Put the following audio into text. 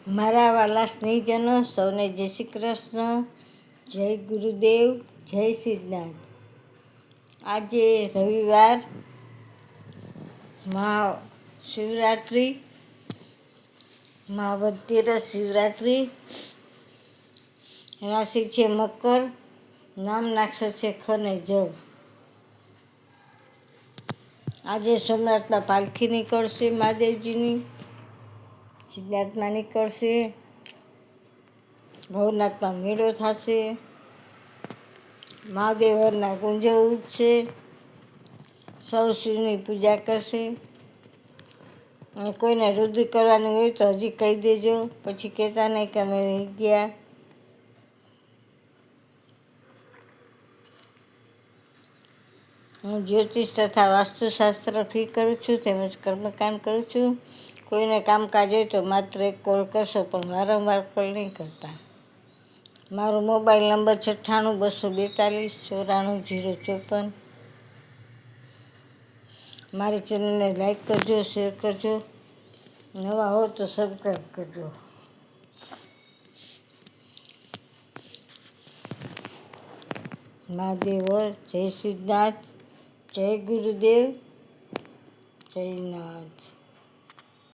મારા વાલા સ્નેહીજનો સૌને જય શ્રી કૃષ્ણ, જય ગુરુદેવ, જય સિદ્ધનાથ. આજે રવિવાર, મહાશિવરાત્રિ, મહાધનતેરસ શિવરાત્રિ. રાશિ છે મકર, નામ નાક્ષર છે ખ ને જ. આજે સોમનાથમાં પાલખી નીકળશે, મહાદેવજીની સિદ્ધનાથમાં નીકળશે, ભવનાથમાં મેળો થશે, મહાદેવના કુંજો ઉઠશે, સૌ શિવની પૂજા કરશે. અને કોઈને રુદ્ર કરવાની હોય તો હજી કહી દેજો, પછી કહેતા નહીં કે અમે રહી ગયા. હું જ્યોતિષ તથા વાસ્તુશાસ્ત્ર ફી કરું છું, તેમજ કર્મકાંડ કરું છું. કોઈને કામકાજ હોય તો માત્ર એક કોલ કરશો, પણ વારંવાર કોલ નહીં કરતા. મારો મોબાઈલ નંબર 98 242 94 054. મારી ચેનલને લાઈક કરજો, શેર કરજો, નવા હો તો સબસ્ક્રાઈબ કરજો. મહાદેવ, જય સિદ્ધનાથ, જય ગુરુદેવ, જય નાથ.